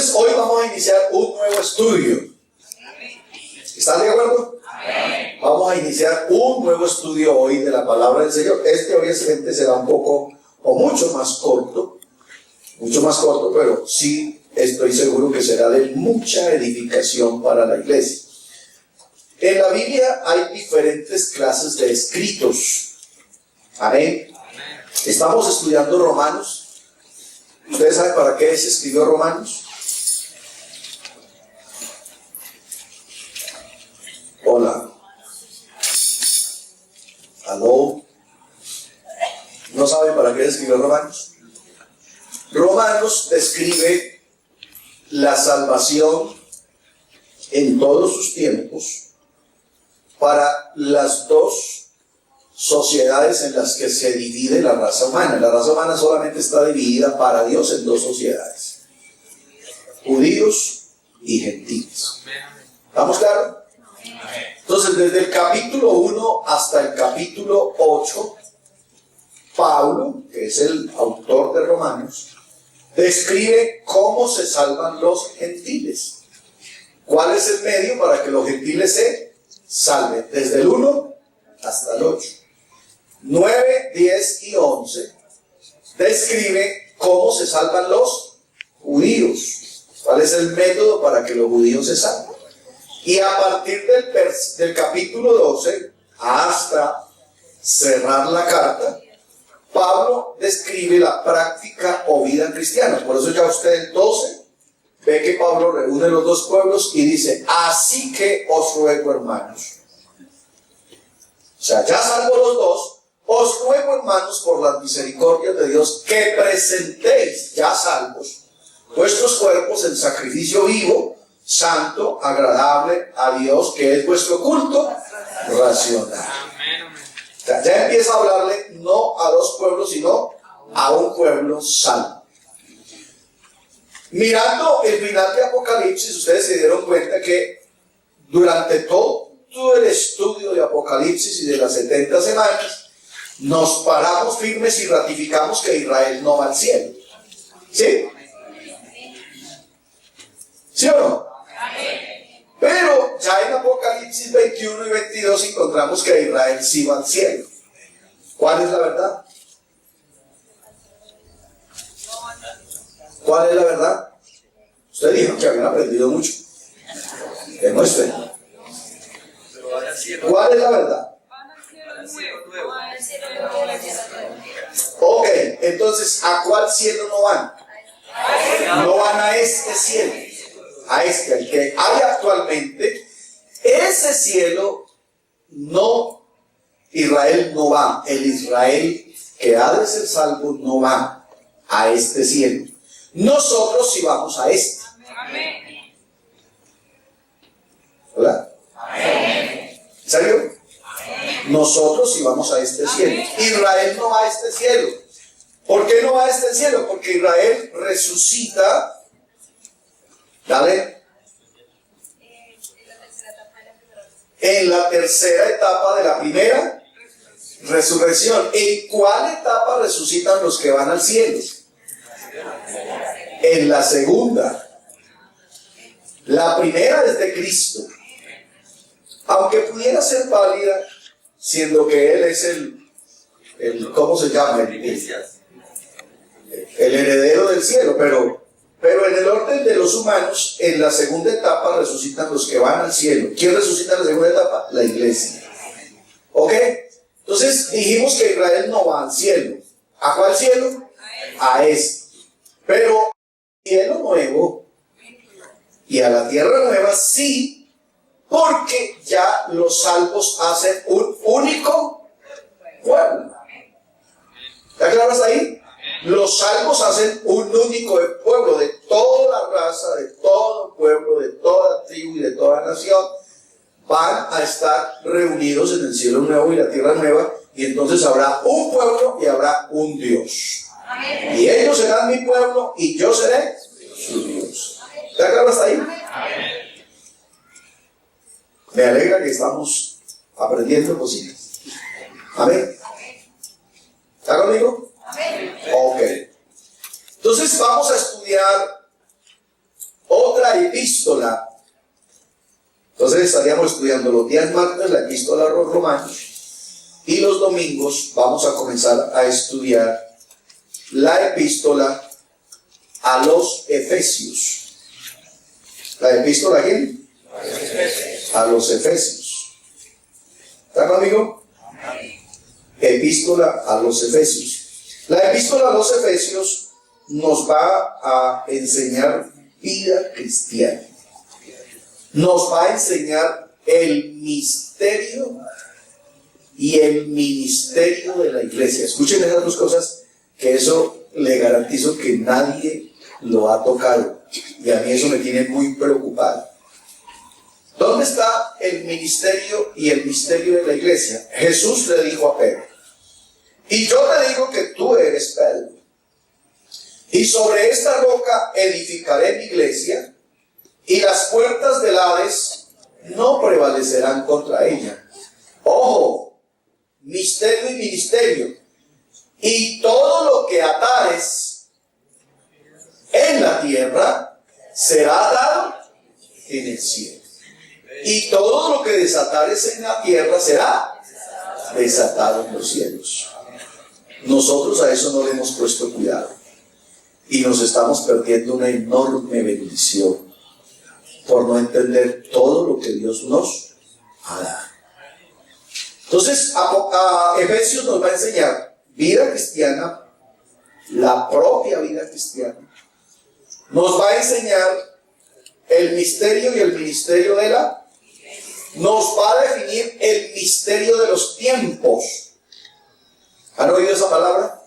Entonces, hoy vamos a iniciar un nuevo estudio. ¿Están de acuerdo? Vamos a iniciar un nuevo estudio hoy de la palabra del Señor. Este obviamente será un poco o mucho más corto, pero sí estoy seguro que será de mucha edificación para la iglesia. En la Biblia hay diferentes clases de escritos. Amén. Estamos estudiando Romanos. ¿Ustedes saben para qué se escribió Romanos? Hola. ¿Aló? ¿No saben para qué se escribió Romanos? Romanos describe la salvación en todos sus tiempos para las dos sociedades en las que se divide la raza humana. La raza humana solamente está dividida para Dios en dos sociedades: judíos y gentiles. ¿Estamos claros? Entonces, desde el capítulo 1 hasta el capítulo 8, Pablo, que es el autor de Romanos, describe cómo se salvan los gentiles. ¿Cuál es el medio para que los gentiles se salven? Desde el 1 hasta el 8. 9, 10 y 11 describe cómo se salvan los judíos. ¿Cuál es el método para que los judíos se salven? Y a partir del capítulo 12 hasta cerrar la carta, Pablo describe la práctica o vida cristiana. Por eso ya usted en 12 ve que Pablo reúne los dos pueblos y dice: así que os ruego, hermanos. O sea, ya salvo los dos, os ruego, hermanos, por las misericordias de Dios, que presentéis, ya salvos, vuestros cuerpos en sacrificio vivo, santo, agradable a Dios, que es vuestro culto racional. O sea, ya empieza a hablarle no a dos pueblos, sino a un pueblo salvo. Mirando el final de Apocalipsis, ustedes se dieron cuenta que durante todo el estudio de Apocalipsis y de las 70 semanas, nos paramos firmes y ratificamos que Israel no va al cielo. ¿Sí? ¿Sí o no? Pero ya en Apocalipsis 21 y 22 encontramos que Israel sí va al cielo. ¿Cuál es la verdad? ¿Cuál es la verdad? Usted dijo que habían aprendido mucho. Demuestre. ¿Cuál es la verdad? Ok, entonces, ¿a cuál cielo no van? No van a este cielo. A este, el que hay actualmente. Ese cielo no, Israel no va. El Israel que ha de ser salvo no va a este cielo. Nosotros sí vamos a este. ¿Verdad? ¿En serio? Nosotros sí vamos a este cielo. Israel no va a este cielo. ¿Por qué no va a este cielo? Porque Israel resucita. Dale. En la tercera etapa de la primera resurrección. ¿En cuál etapa resucitan los que van al cielo? En la segunda. La primera es de Cristo. Aunque pudiera ser válida, siendo que Él es el ¿cómo se llama? El heredero del cielo, pero en el orden de los humanos, en la segunda etapa resucitan los que van al cielo. ¿Quién resucita en la segunda etapa? La iglesia. ¿Ok? Entonces dijimos que Israel no va al cielo. ¿A cuál cielo? A este. Pero al cielo nuevo y a la tierra nueva sí, porque ya los salvos hacen un único pueblo. ¿Está claro hasta ahí? Los salvos hacen un único pueblo, de toda la raza, de todo pueblo, de toda tribu y de toda nación. Van a estar reunidos en el cielo nuevo y la tierra nueva, y entonces habrá un pueblo y habrá un Dios. Amén. Y ellos serán mi pueblo y yo seré su Dios. ¿Está claro hasta ahí? Amén. Me alegra que estamos aprendiendo cositas. Amén. ¿Está conmigo? Amén. Ok. Entonces vamos a estudiar epístola. Entonces estaríamos estudiando los días martes la epístola a los romanos y los domingos vamos a comenzar a estudiar la epístola a los Efesios. ¿La epístola a quién? A los Efesios. ¿Está conmigo? Epístola a los Efesios. La epístola a los Efesios nos va a enseñar vida cristiana. Nos va a enseñar el misterio y el ministerio de la iglesia. Escuchen esas dos cosas, que eso le garantizo que nadie lo ha tocado. Y a mí eso me tiene muy preocupado. ¿Dónde está el ministerio y el misterio de la iglesia? Jesús le dijo a Pedro: y yo te digo que tú eres Pedro, y sobre esta roca edificaré mi iglesia, y las puertas del Hades no prevalecerán contra ella. Ojo, misterio y ministerio. Y todo lo que atares en la tierra será atado en el cielo. Y todo lo que desatares en la tierra será desatado en los cielos. Nosotros a eso no le hemos puesto cuidado. Y nos estamos perdiendo una enorme bendición por no entender todo lo que Dios nos ha dado. Entonces, a Efesios nos va a enseñar vida cristiana, la propia vida cristiana. Nos va a enseñar el misterio y el ministerio de la... Nos va a definir el misterio de los tiempos. ¿Han oído esa palabra?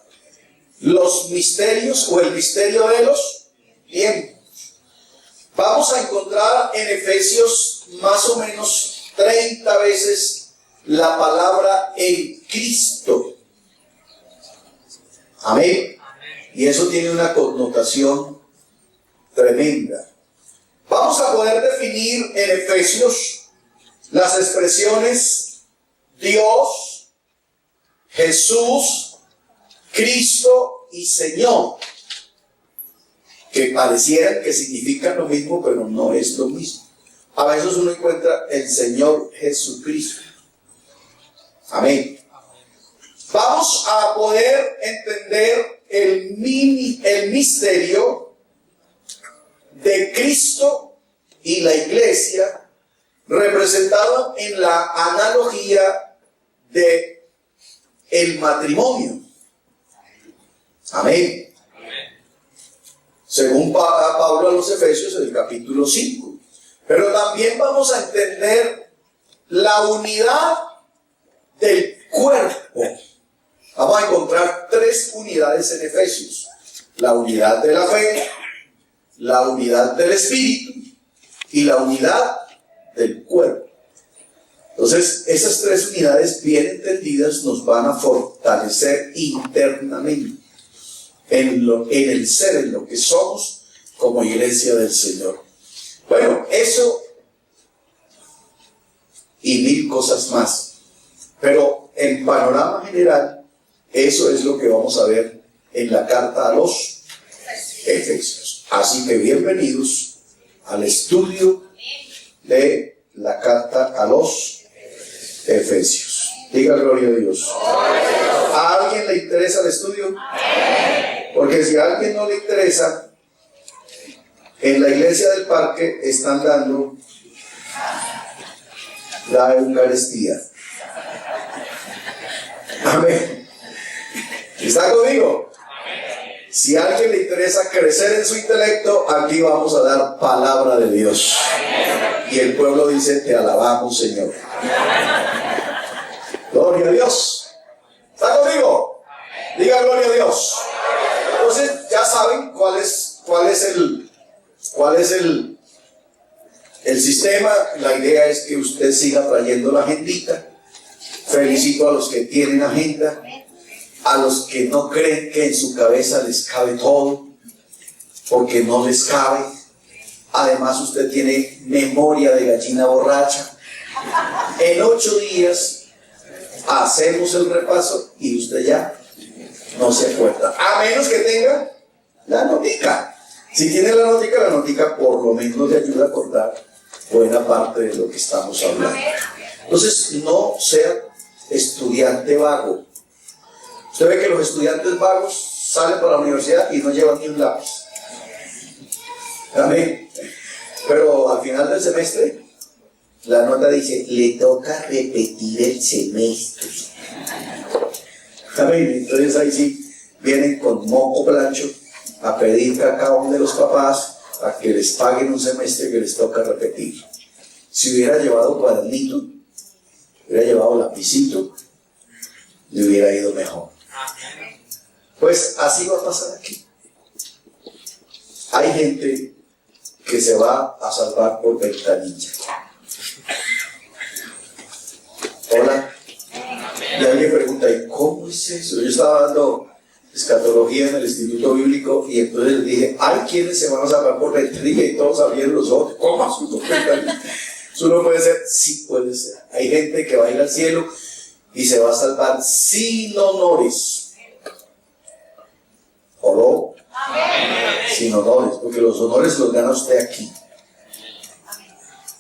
Los misterios o el misterio de los tiempos. Vamos a encontrar en Efesios más o menos 30 veces la palabra en Cristo. Amén. Y eso tiene una connotación tremenda. Vamos a poder definir en Efesios las expresiones Dios, Jesús, Cristo y Señor, que parecieran que significan lo mismo, pero no es lo mismo. A veces uno encuentra el Señor Jesucristo. Amén. Vamos a poder entender el misterio de Cristo y la iglesia, representado en la analogía de el matrimonio. Amén. Según Pablo a los Efesios en el capítulo 5. Pero también vamos a entender la unidad del cuerpo. Vamos a encontrar 3 unidades en Efesios: la unidad de la fe, la unidad del espíritu y la unidad del cuerpo. Entonces, esas 3 unidades bien entendidas nos van a fortalecer internamente en el ser, en lo que somos como iglesia del Señor. Bueno, eso y 1000 cosas más, pero en panorama general, eso es lo que vamos a ver en la carta a los Efesios. Así que bienvenidos al estudio de la carta a los Efesios. Diga gloria a Dios. ¿A alguien le interesa el estudio? Porque si a alguien no le interesa, en la iglesia del parque están dando la Eucaristía. Amén. ¿Está conmigo? Si a alguien le interesa crecer en su intelecto, aquí vamos a dar palabra de Dios. Y el pueblo dice: te alabamos, Señor. Gloria a Dios. ¿Está conmigo? Diga gloria a Dios. Entonces ya saben cuál es el sistema. La idea es que usted siga trayendo la agendita. Felicito a los que tienen agenda, a los que no creen que en su cabeza les cabe todo, porque no les cabe. Además, usted tiene memoria de gallina borracha. En 8 días hacemos el repaso y usted ya no se acuerda, a menos que tenga la notica. Si tiene la notica por lo menos le ayuda a acordar buena parte de lo que estamos hablando. Entonces, no sea estudiante vago. Usted ve que los estudiantes vagos salen para la universidad y no llevan ni un lápiz. Amén. Pero al final del semestre, la nota dice, le toca repetir el semestre. Amén. Entonces ahí sí vienen con moco plancho a pedir cacao de los papás a que les paguen un semestre que les toca repetir. Si hubiera llevado cuadernito, hubiera llevado lapicito, le hubiera ido mejor. Pues así va a pasar aquí. Hay gente que se va a salvar por ventanilla. Hola. Y alguien pregunta, ¿y cómo es eso? Yo estaba dando escatología en el Instituto Bíblico y entonces les dije, hay quienes se van a salvar por ventanilla, y todos abrieron los ojos. ¿Cómo así por ventanilla? Eso no puede ser. Sí puede ser. Hay gente que va a ir al cielo y se va a salvar sin honores. ¿O no? Sin honores, porque los honores los gana usted aquí.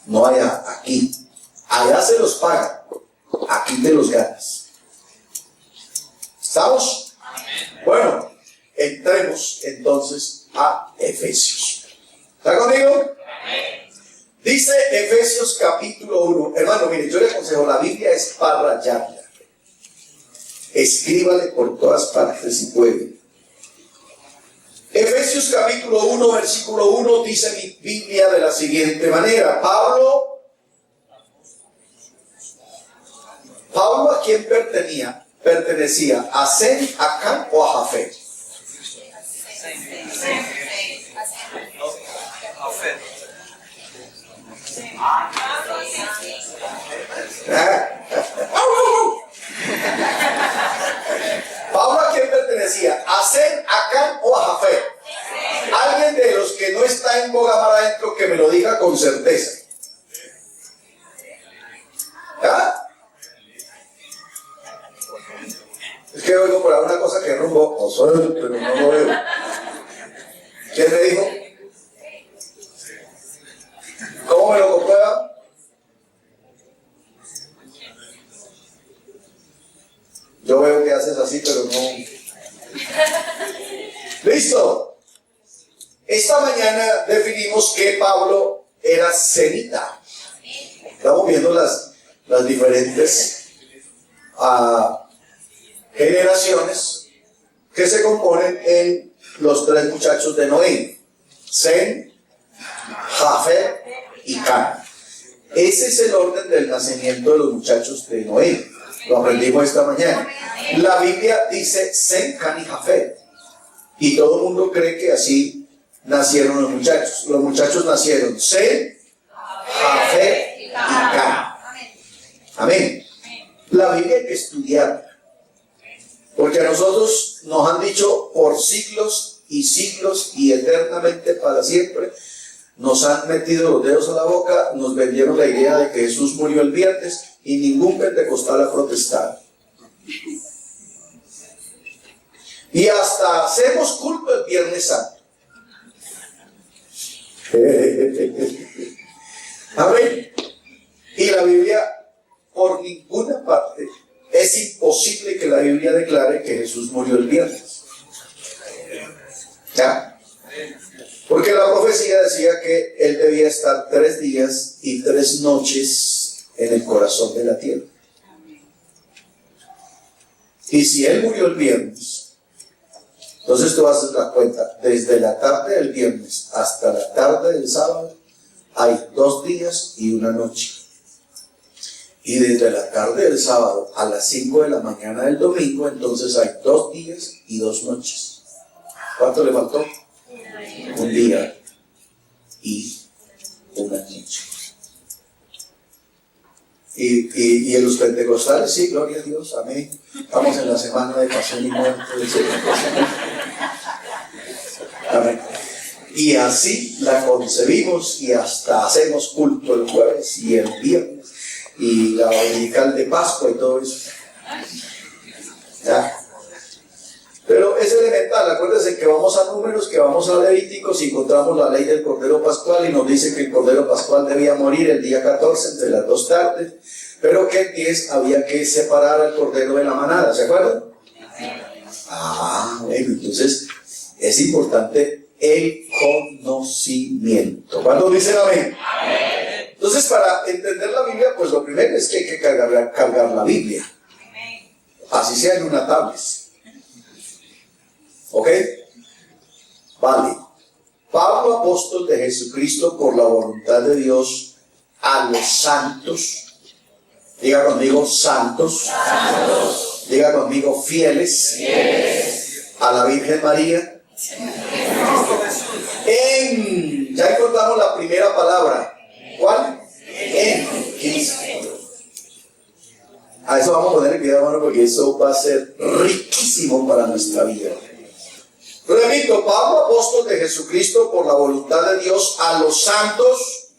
No allá, aquí. Allá se los pagan, aquí te los ganas. ¿Estamos? Bueno, entremos entonces a Efesios. ¿Está conmigo? Dice Efesios capítulo 1. Hermano, mire, yo le aconsejo, la Biblia es para rayarla. Escríbale por todas partes si puede. Efesios capítulo 1, versículo 1, dice mi Biblia de la siguiente manera. Pablo, ¿a quién pertenecía? ¿A Sem, a Cam o a Jafet? Pablo, ¿a quién pertenecía? ¿A Sem, a Cam o a Jafet? Alguien de los que no está en boga mar adentro que me lo diga con certeza. ¿Ah? Es que oigo por alguna cosa que rumbo, o soy, pero no lo veo. ¿Quién me dijo? ¿Cómo me lo comprueba? Yo veo que haces así, pero no. ¿Listo? Esta mañana definimos que Pablo era semita. Estamos viendo las diferentes generaciones que se componen en los tres muchachos de Noé: Sem, Jafet y Cam. Ese es el orden del nacimiento de los muchachos de Noé. Lo aprendimos esta mañana. La Biblia dice Sem, Cam y Jafet. Y todo el mundo cree que así nacieron los muchachos. Los muchachos nacieron Sem, Jafet y Cam. Amén. La Biblia hay que estudiarla. Porque a nosotros nos han dicho por siglos y eternamente para siempre, nos han metido los dedos a la boca, nos vendieron la idea de que Jesús murió el viernes y ningún pentecostal ha protestado. Y hasta hacemos culto el Viernes Santo. Amén. Y la Biblia, por ninguna parte, es imposible que la Biblia declare que Jesús murió el viernes. ¿Ya? Porque la profecía decía que Él debía estar 3 días y 3 noches en el corazón de la tierra. Y si Él murió el viernes, entonces tú haces la cuenta, desde la tarde del viernes hasta la tarde del sábado, hay 2 días y 1 noche. Y desde la tarde del sábado a las 5 de la mañana del domingo, entonces hay 2 días y 2 noches. ¿Cuánto le faltó? 1 día y 1 noche. Y en los pentecostales, sí, gloria a Dios, amén. Estamos en la semana de pasión y muerte del Señor. Amén. Y así la concebimos y hasta hacemos culto el jueves y el viernes y la dominical de Pascua y todo eso. ¿Ya? Pero es elemental, acuérdense que que vamos a Números, que vamos a Levíticos y encontramos la ley del Cordero Pascual y nos dice que el Cordero Pascual debía morir el día 14 entre las 2 tardes, pero que el 10 había que separar al Cordero de la manada, ¿se acuerdan? Bueno, entonces es importante el conocimiento. ¿Cuántos dicen amén? Amén. Entonces, para entender la Biblia, pues lo primero es que hay que cargar la Biblia. Así sea en una tablet. ¿Ok? Vale. Pablo, apóstol de Jesucristo por la voluntad de Dios, a los santos. Diga conmigo, santos. Santos. Diga conmigo, fieles. Fieles. A la Virgen María. Ya encontramos la primera palabra. ¿Cuál? En Cristo. A eso vamos a poner cuidado, hermano, porque eso va a ser riquísimo para nuestra vida. Repito, Pablo, apóstol de Jesucristo por la voluntad de Dios, a los santos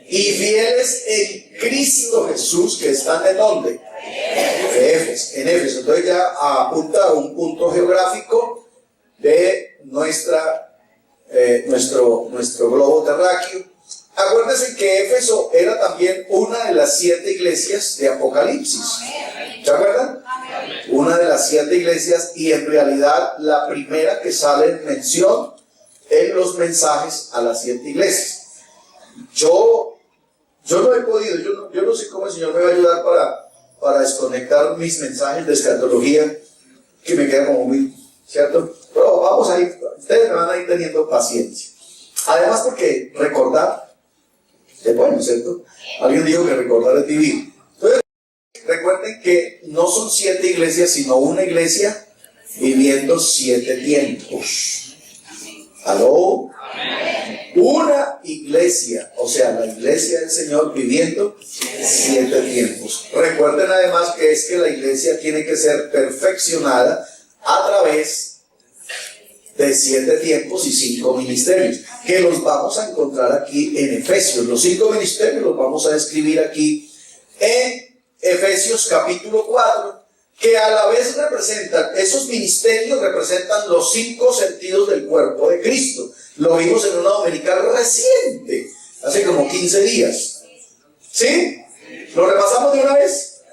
y fieles en Cristo Jesús, que están ¿en dónde? En Éfeso. Entonces ya apunta a un punto geográfico de nuestro globo terráqueo. Acuérdense que Éfeso era también una de las 7 iglesias de Apocalipsis. ¿Se acuerdan? Una de las 7 iglesias, y en realidad la primera que sale en mención en los mensajes a las 7 iglesias. Yo no he podido, yo no sé cómo el Señor me va a ayudar para desconectar mis mensajes de escatología, que me queda como muy, ¿cierto? Pero vamos a ir, ustedes me van a ir teniendo paciencia. Además, porque recordar es bueno, ¿cierto? Alguien dijo que recordar es vivir. Entonces, recuerden que no son 7 iglesias, sino una iglesia viviendo 7 tiempos. ¿Aló? Una iglesia, o sea, la iglesia del Señor viviendo 7 tiempos. Recuerden además que es que la iglesia tiene que ser perfeccionada a través de 7 tiempos y 5 ministerios, que los vamos a encontrar aquí en Efesios. Los 5 ministerios los vamos a describir aquí en Efesios capítulo 4, que a la vez representan, esos ministerios representan los 5 sentidos del cuerpo de Cristo. Lo vimos en una dominical reciente, hace como 15 días. ¿Sí? ¿Lo repasamos de una vez?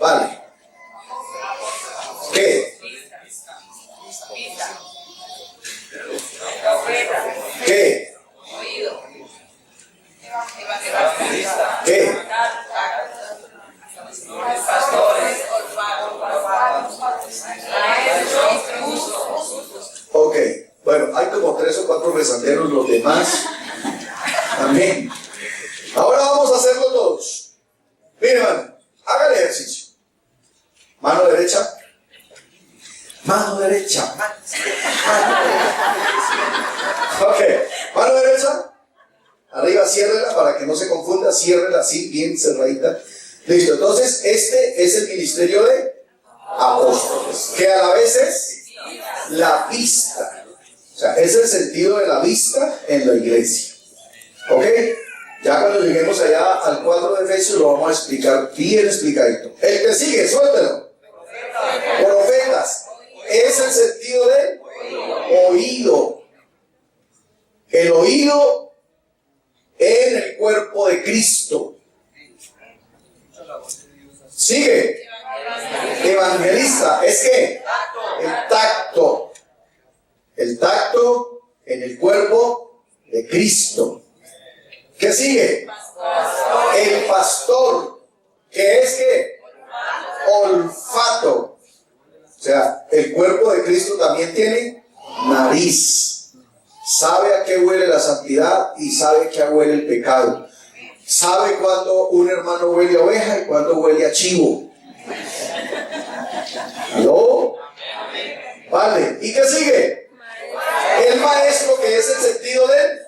Vale. ¿Qué? ¿Qué? ¿Qué? Ok, bueno, hay como 3 o 4 rezanderos, los demás. Amén. Ahora vamos a hacerlo todos. Miren, hermano, haga el ejercicio. Mano derecha. Mano derecha. Ok, mano derecha. Arriba, ciérrela para que no se confunda. Ciérrela así, bien cerradita. Listo, entonces este es el ministerio de apóstoles, que a la vez es la vista. O sea, es el sentido de la vista en la iglesia. Ok, ya cuando lleguemos allá al 4 de Efesios lo vamos a explicar bien explicadito. El que sigue, suéltelo. Profetas. Es el sentido del oído. El oído en el cuerpo de Cristo. Sigue. Evangelista. ¿Es qué? El tacto. El tacto en el cuerpo de Cristo. ¿Qué sigue? El pastor. ¿Qué es qué? Olfato. O sea, el cuerpo de Cristo también tiene nariz. Sabe a qué huele la santidad y sabe a qué huele el pecado. Sabe cuando un hermano huele a oveja y cuando huele a chivo. ¿Aló? Vale. ¿Y qué sigue? El maestro, que es el sentido del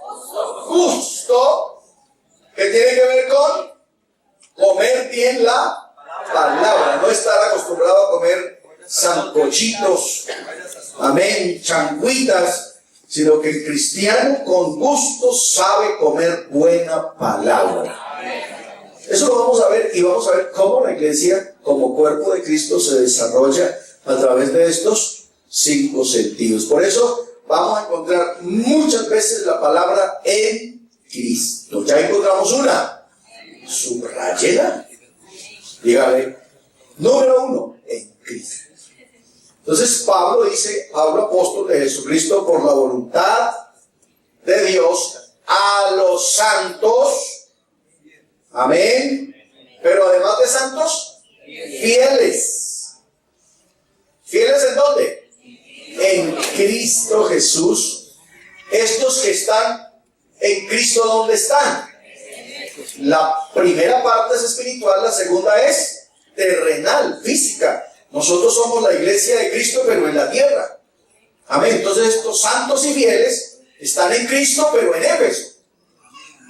gusto, que tiene que ver con comer bien la palabra. No estar acostumbrado a comer sancochitos, amén, changuitas, sino que el cristiano con gusto sabe comer buena palabra. Eso lo vamos a ver, y vamos a ver cómo la iglesia como cuerpo de Cristo se desarrolla a través de estos 5 sentidos. Por eso, vamos a encontrar muchas veces la palabra en Cristo. Ya encontramos una. Subráyela. Dígale, número 1, en Cristo. Entonces Pablo dice, Pablo apóstol de Jesucristo por la voluntad de Dios a los santos. Amén. Pero además de santos, fieles. ¿Fieles en dónde? En Cristo Jesús. Estos que están en Cristo, ¿dónde están? La primera parte es espiritual, la segunda es terrenal, física. Nosotros somos la iglesia de Cristo, pero en la tierra. Amén. Entonces estos santos y fieles están en Cristo, pero en Éfeso.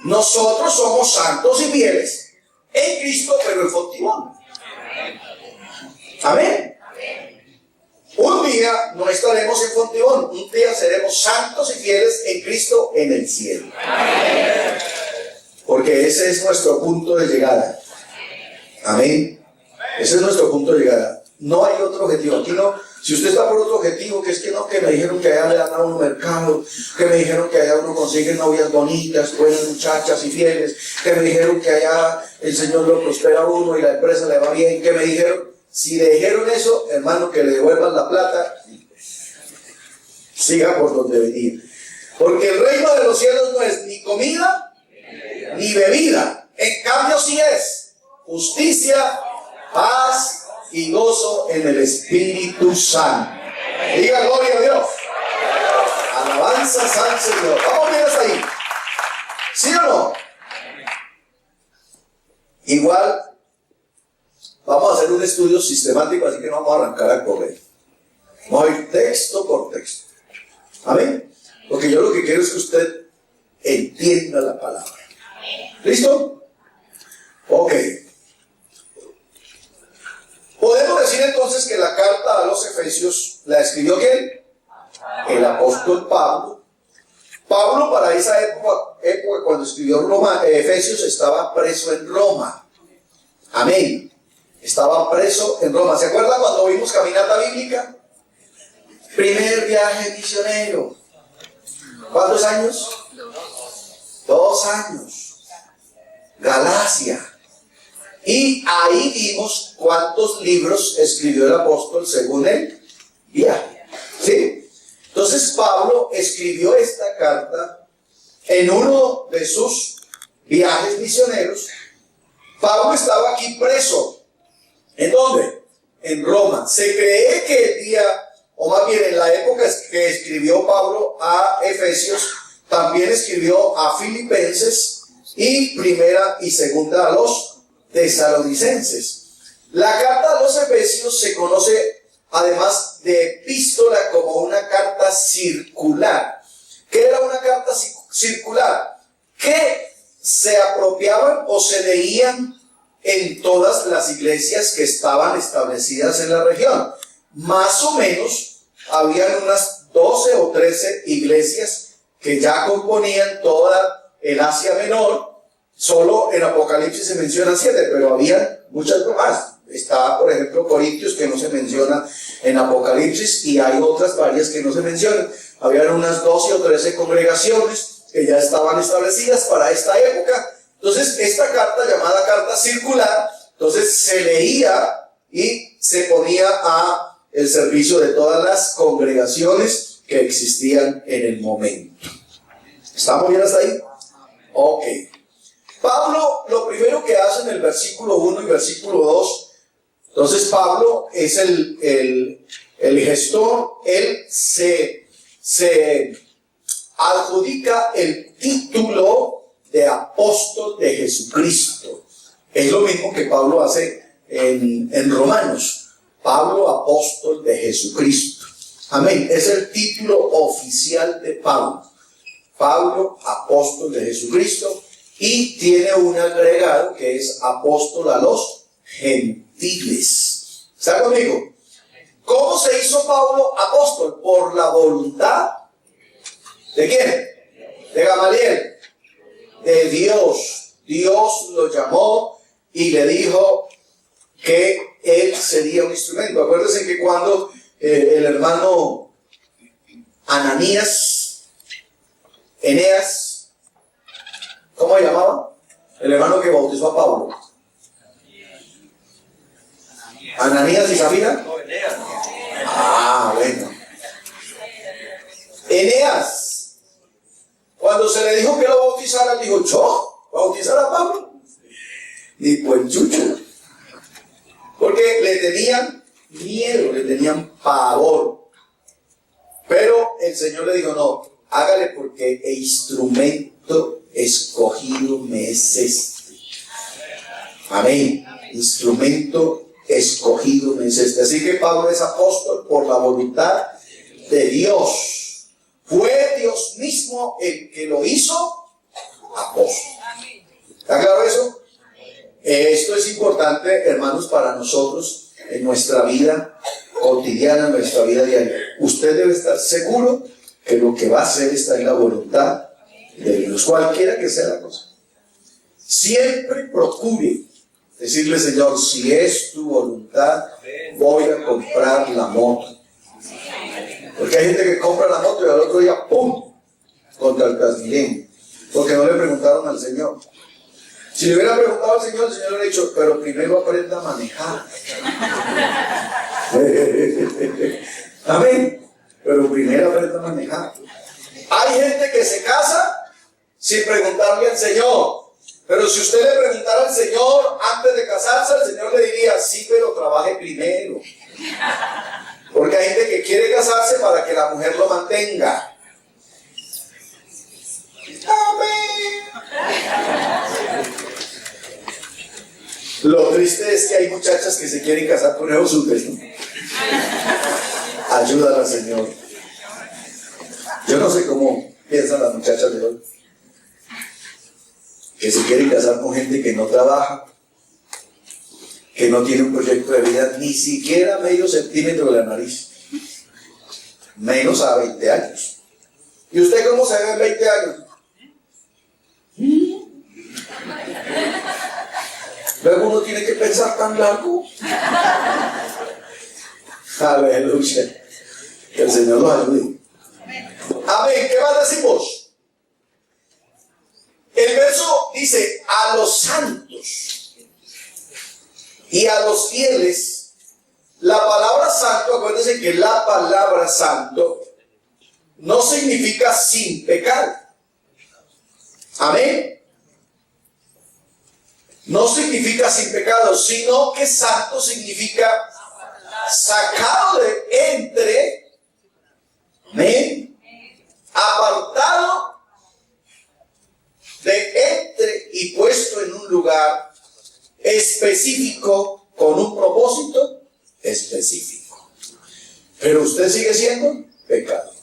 Nosotros somos santos y fieles en Cristo, pero en Fontibón. Amén. Un día no estaremos en Fontibón, un día seremos santos y fieles en Cristo en el cielo. Porque ese es nuestro punto de llegada. Amén. Ese es nuestro punto de llegada. No hay otro objetivo. Aquí no. Si usted está por otro objetivo, que es que no, que me dijeron que allá le dan a uno mercado, que me dijeron que allá uno consigue novias bonitas, buenas muchachas y fieles, que me dijeron que allá el Señor lo prospera a uno y la empresa le va bien, que me dijeron, si le dijeron eso, hermano, que le devuelvan la plata, siga por donde venir. Porque el reino de los cielos no es ni comida ni bebida. En cambio sí es justicia, paz y gozo en el Espíritu Santo. Diga gloria a Dios. Alabanzas al Señor. Vamos bien hasta ahí. ¿Sí o no? Igual vamos a hacer un estudio sistemático, así que no vamos a arrancar a correr. Vamos a ir texto por texto. Amén. Porque yo lo que quiero es que usted entienda la palabra. ¿Listo? Ok. Podemos decir entonces que la carta a los Efesios la escribió ¿quién? El apóstol Pablo. Pablo para esa época cuando escribió Efesios estaba preso en Roma. Amén. Estaba preso en Roma. ¿Se acuerdan cuando vimos caminata bíblica? Primer viaje misionero. ¿Cuántos años? 2 años. Galacia. Y ahí vimos cuántos libros escribió el apóstol según el viaje. ¿Sí? Entonces Pablo escribió esta carta en uno de sus viajes misioneros. Pablo estaba aquí preso. ¿En dónde? En Roma. Se cree que el día, o más bien en la época que escribió Pablo a Efesios, también escribió a Filipenses y primera y segunda a los Tesalonicenses. La carta a los Efesios se conoce además de epístola como una carta circular. ¿Qué era una carta circular? Que se apropiaban o se leían en todas las iglesias que estaban establecidas en la región. Más o menos habían unas 12 o 13 iglesias que ya componían toda el Asia Menor. Solo en Apocalipsis se mencionan 7, pero había muchas más. Está, por ejemplo, Corintios, que no se menciona en Apocalipsis, y hay otras varias que no se mencionan. Habían unas 12 o 13 congregaciones que ya estaban establecidas para esta época. Entonces, esta carta, llamada carta circular, entonces se leía y se ponía a el servicio de todas las congregaciones que existían en el momento. ¿Estamos bien hasta ahí? Ok. Pablo, lo primero que hace en el versículo 1 y versículo 2, entonces Pablo es el gestor, él se adjudica el título de apóstol de Jesucristo. Es lo mismo que Pablo hace en Romanos. Pablo, apóstol de Jesucristo. Amén. Es el título oficial de Pablo. Pablo, apóstol de Jesucristo. Y tiene un agregado que es apóstol a los gentiles. ¿Está conmigo? ¿Cómo se hizo Pablo apóstol? Por la voluntad ¿de quién? De Gamaliel. De Dios. Dios lo llamó y le dijo que él sería un instrumento. Acuérdense que cuando el hermano Ananías, Eneas, ¿cómo se llamaba? El hermano que bautizó a Pablo. Ananías y Zafira. Ah, bueno. Eneas, cuando se le dijo que lo bautizara, dijo, ¿yo? ¿Bautizar a Pablo? Ni pues chucho. Porque le tenían miedo, le tenían pavor. Pero el Señor le dijo, no, hágale porque el instrumento escogido me es este. Amén. Instrumento escogido me es este. Así que Pablo es apóstol por la voluntad de Dios. Fue Dios mismo el que lo hizo apóstol. ¿Está claro eso? Esto es importante, hermanos, para nosotros en nuestra vida cotidiana, en nuestra vida diaria. Usted debe estar seguro que lo que va a hacer está en la voluntad de Dios, cualquiera que sea la cosa. Siempre procure decirle, Señor, si es tu voluntad, voy a comprar la moto. Porque hay gente que compra la moto y al otro día, ¡pum!, contra el Transmilenio, porque no le preguntaron al Señor. Si le hubiera preguntado al Señor, el Señor le hubiera dicho, pero primero aprenda a manejar. Amén. Pero primero aprenda a manejar. Hay gente que se casa sin preguntarle al Señor. Pero si usted le preguntara al Señor antes de casarse, el Señor le diría, sí, pero trabaje primero. Porque hay gente que quiere casarse para que la mujer lo mantenga. Amén. Lo triste es que hay muchachas que se quieren casar con esos útiles, ¿no? Ayúdala, Señor. Yo no sé cómo piensan las muchachas de hoy, que se quieren casar con gente que no trabaja, que no tiene un proyecto de vida, ni siquiera medio centímetro de la nariz, menos a 20 años. ¿Y usted cómo se ve en 20 años? Luego uno tiene que pensar tan largo. Aleluya. Que el Señor los ayude. Amén. ¿Qué más decimos? El verso dice, a los santos y a los fieles. La palabra santo, acuérdense que la palabra santo no significa sin pecado. Amén. No significa sin pecado, sino que santo significa sacado de entre, amén, apartado de entre y puesto en un lugar específico con un propósito específico. Pero usted sigue siendo pecado.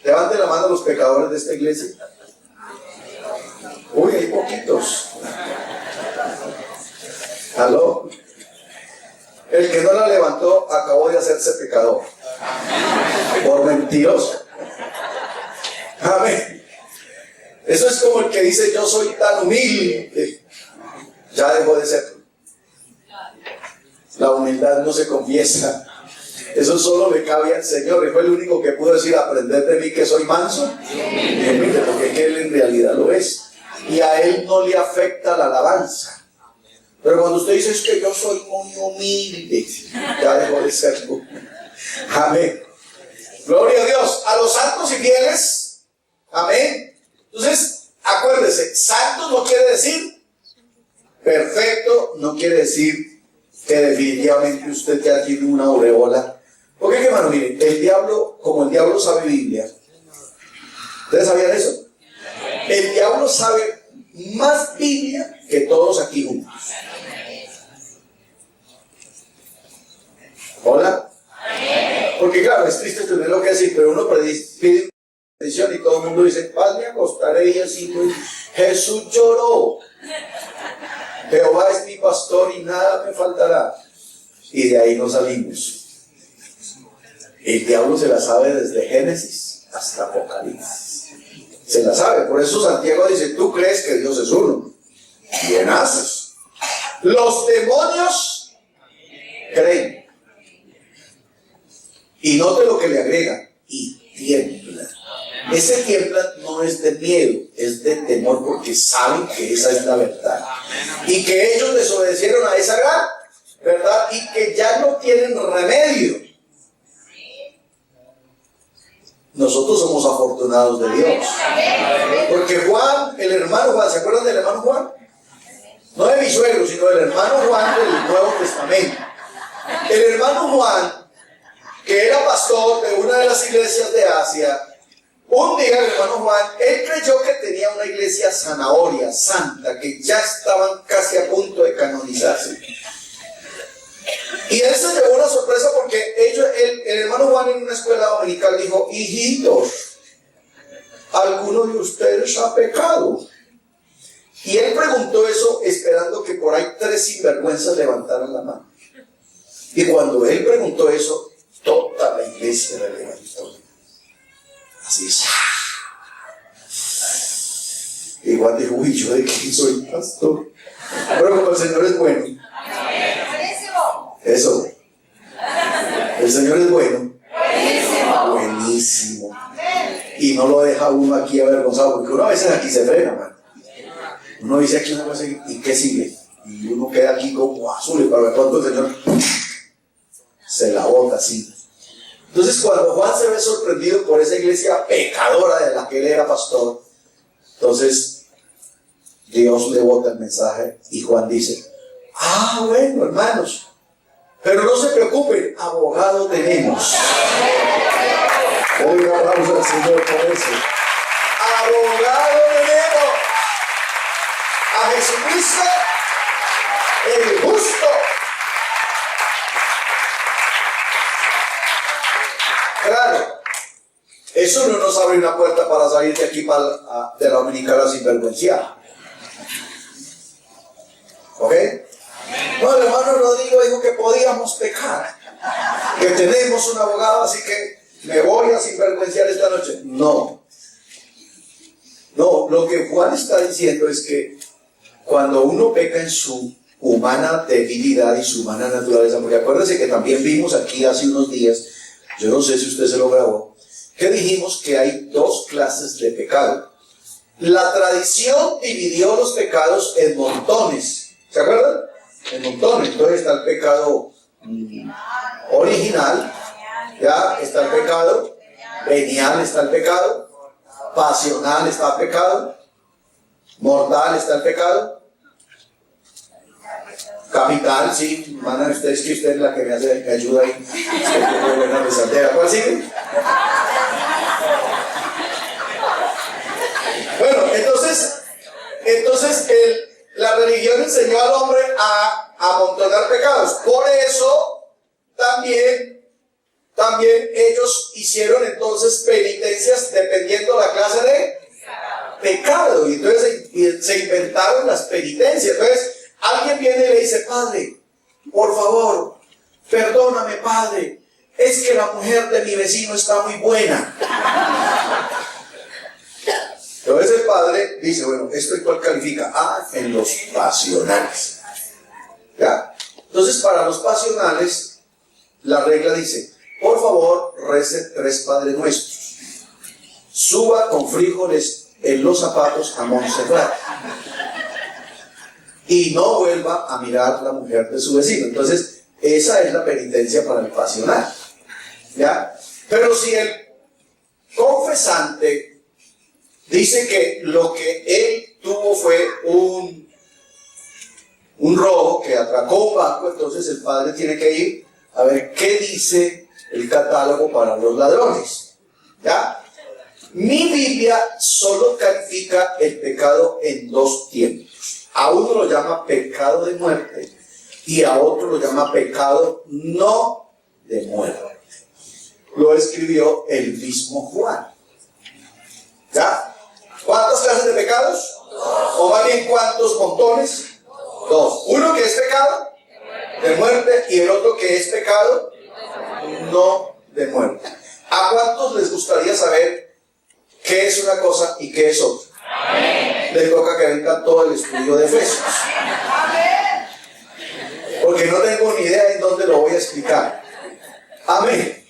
Levante la mano a los pecadores de esta iglesia. Uy, hay poquitos. ¿Aló? El que no la levantó acabó de hacerse pecador. Por mentiroso. Amén. Eso es como el que dice, yo soy tan humilde. Ya dejó de ser. La humildad no se confiesa. Eso solo le cabe al Señor. Y fue el único que pudo decir, aprended de mí que soy manso. Porque Él en realidad lo es. Y a Él no le afecta la alabanza. Pero cuando usted dice, es que yo soy muy humilde, ya dejó de serlo. Amén. Gloria a Dios. A los santos y fieles. Amén. Entonces, acuérdese, santo no quiere decir perfecto, no quiere decir que definitivamente usted ya tiene una aureola. Porque, hermano, miren, el diablo, como el diablo sabe Biblia, ¿ustedes sabían eso? El diablo sabe más Biblia que todos aquí juntos. ¿Hola? Porque claro, es triste tenerlo que decir, pero uno pide una bendición y todo el mundo dice, paz me acostaré, y así pues, Jesús lloró. Jehová es mi pastor y nada me faltará. Y de ahí nos salimos. El diablo se la sabe desde Génesis hasta Apocalipsis. Se la sabe. Por eso Santiago dice, tú crees que Dios es uno. Bien haces. Los demonios creen. Y note lo que le agrega. Y tienen. Ese tiemblan no es de miedo, es de temor, porque saben que esa es la verdad. Y que ellos desobedecieron a esa gran verdad y que ya no tienen remedio. Nosotros somos afortunados de Dios. Porque Juan, el hermano Juan, ¿se acuerdan del hermano Juan? No de mi suegro, sino del hermano Juan del Nuevo Testamento. El hermano Juan, que era pastor de una de las iglesias de Asia, un día el hermano Juan, él creyó que tenía una iglesia zanahoria, santa, que ya estaban casi a punto de canonizarse. Y él se llevó una sorpresa porque el hermano Juan en una escuela dominical dijo: hijitos, ¿alguno de ustedes ha pecado? Y él preguntó eso esperando que por ahí 3 sinvergüenzas levantaran la mano. Y cuando él preguntó eso, toda la iglesia la levantó. Así es. Y Juan dijo: uy, ¿yo de quién soy pastor? Pero como el Señor es bueno. Eso. El Señor es bueno. Buenísimo. Y no lo deja uno aquí avergonzado, porque uno a veces aquí se frena, man. Uno dice aquí una cosa y ¿qué sigue? Y uno queda aquí como azul, y para de pronto el Señor se la bota así. Entonces, cuando Juan se ve sorprendido por esa iglesia pecadora de la que él era pastor, entonces Dios le bota el mensaje y Juan dice: bueno, hermanos, pero no se preocupen, abogado tenemos. Hoy aplauso al Señor por eso. Abogado tenemos a Jesucristo, el justo. Claro, eso no nos abre una puerta para salir de aquí de la dominicana sin vergüenza. ¿Ok? No, el hermano Rodrigo dijo que podíamos pecar, que tenemos un abogado, así que me voy a sinvergüenciar esta noche. No, lo que Juan está diciendo es que cuando uno peca en su humana debilidad y su humana naturaleza, porque acuérdense que también vimos aquí hace unos días, yo no sé si usted se lo grabó, que dijimos que hay 2 clases de pecado. La tradición dividió los pecados en montones, ¿se acuerdan? En montones. Entonces está el pecado original, ya está el pecado venial, está el pecado pasional, está el pecado mortal, está el pecado capital, sí, hermana, ustedes que usted es la que me ayuda ahí, es buena resaltera. ¿Cuál sigue? Bueno, entonces la religión enseñó al hombre a amontonar pecados. Por eso también ellos hicieron entonces penitencias dependiendo la clase de pecado. Y entonces se inventaron las penitencias. Entonces alguien viene y le dice: padre, por favor, perdóname, padre, es que la mujer de mi vecino está muy buena. Entonces el padre dice: bueno, ¿esto en cuál califica? En los pasionales. ¿Ya? Entonces, para los pasionales, la regla dice: por favor, rece 3 Padres Nuestros, suba con frijoles en los zapatos a Montserrat y no vuelva a mirar la mujer de su vecino. Entonces, esa es la penitencia para el pasional. ¿Ya? Pero si el confesante dice que lo que él tuvo fue un robo, que atracó un banco, entonces el padre tiene que ir a ver qué dice el catálogo para los ladrones. ¿Ya? Mi Biblia solo califica el pecado en 2 tiempos. A uno lo llama pecado de muerte y a otro lo llama pecado no de muerte. Lo escribió el mismo Juan. ¿Ya? ¿Cuántas clases de pecados? 2. O más bien, ¿cuántos montones? 2. Uno que es pecado de muerte y el otro que es pecado no de muerte. ¿A cuántos les gustaría saber qué es una cosa y qué es otra? Les toca que venga todo el estudio de Efesios, porque no tengo ni idea en dónde lo voy a explicar. Amén.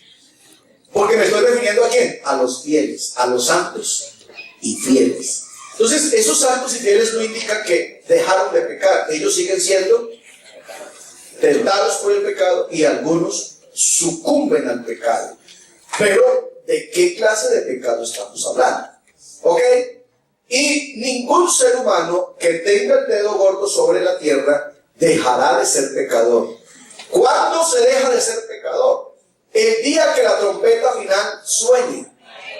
Porque me estoy refiriendo aquí quién? A los fieles, a los santos y fieles. Entonces, esos santos y fieles no indican que dejaron de pecar. Ellos siguen siendo tentados por el pecado y algunos sucumben al pecado. Pero, ¿de qué clase de pecado estamos hablando? ¿Ok? Y ningún ser humano que tenga el dedo gordo sobre la tierra dejará de ser pecador. ¿Cuándo se deja de ser pecador? El día que la trompeta final suene.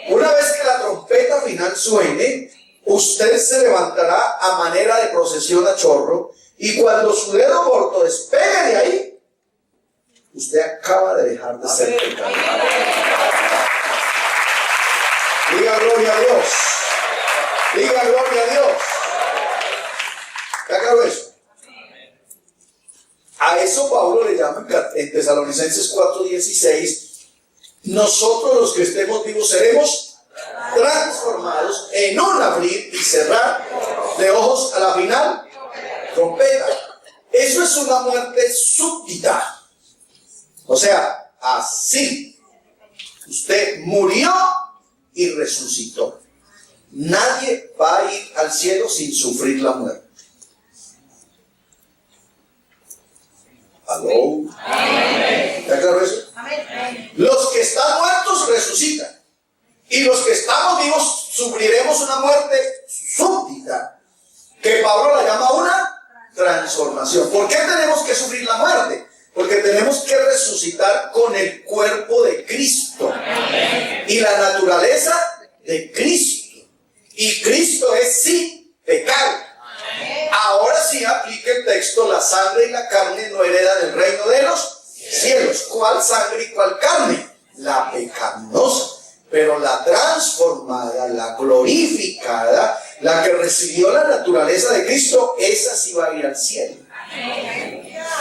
Una vez que la trompeta final suene, usted se levantará a manera de procesión a chorro, y cuando su dedo gordo despegue de ahí, usted acaba de dejar de ser pecador. Diga gloria a Dios. Diga gloria a Dios. ¿Está claro eso? A eso Pablo le llama en Tesalonicenses 4:16: nosotros los que estemos vivos seremos transformados en un abrir y cerrar de ojos a la final trompeta. Eso es una muerte súbdita. O sea, así usted murió y resucitó. Nadie va a ir al cielo sin sufrir la muerte. ¿Aló? ¿Está claro eso? Los que están muertos resucitan, y los que estamos vivos sufriremos una muerte súbdita, que Pablo la llama una transformación. ¿Por qué tenemos que sufrir la muerte? Porque tenemos que resucitar con el cuerpo de Cristo y la naturaleza de Cristo. Y Cristo es sin pecado. Ahora sí aplica el texto: la sangre y la carne no heredan el reino de los cielos. ¿Cuál sangre y cuál carne? La pecaminosa. Pero la transformada, la glorificada, la que recibió la naturaleza de Cristo, esa sí va a ir al cielo.